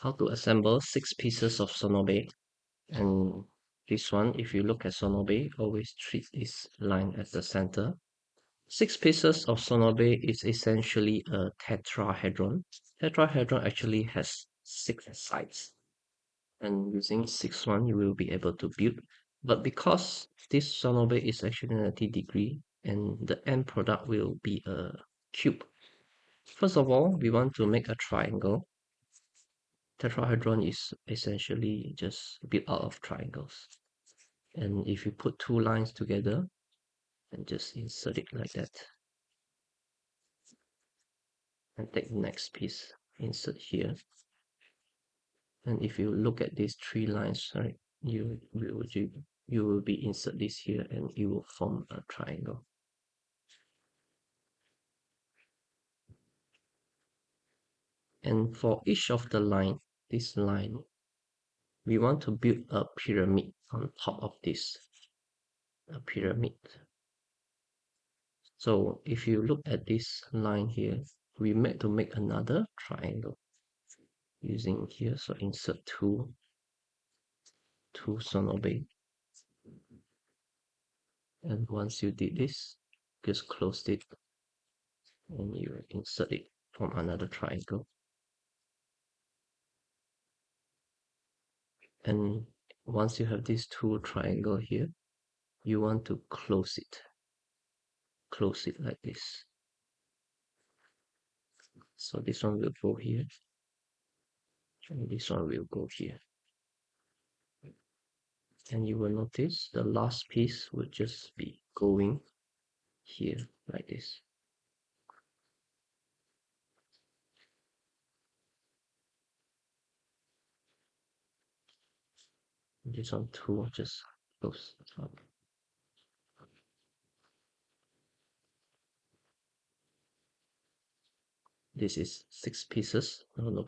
how to assemble 6 pieces of Sonobe. And this one, if you look at Sonobe, always treat this line at the center. 6 pieces of Sonobe is essentially a tetrahedron. Tetrahedron actually has 6 sides, and using 6 you will be able to build. But because this Sonobe is actually 90 degree, and the end product will be a cube. First of all, we want to make a triangle. Tetrahedron is essentially just built out of triangles. And if you put 2 lines together and just insert it like that, and take the next piece, insert here. And if you look at these 3 lines, right, you will be insert this here, and it will form a triangle. And for each of the line, this line, we want to build a pyramid on top of this, a pyramid. So if you look at this line here, we meant to make another triangle using here. So insert two Sonobe. And once you did this, just close it and you insert it from another triangle. And once you have these 2 triangle here, you want to close it like this. So this one will go here, and this one will go here. And you will notice the last piece will just be going here like this. This one too just goes up. This is 6 pieces. No, no,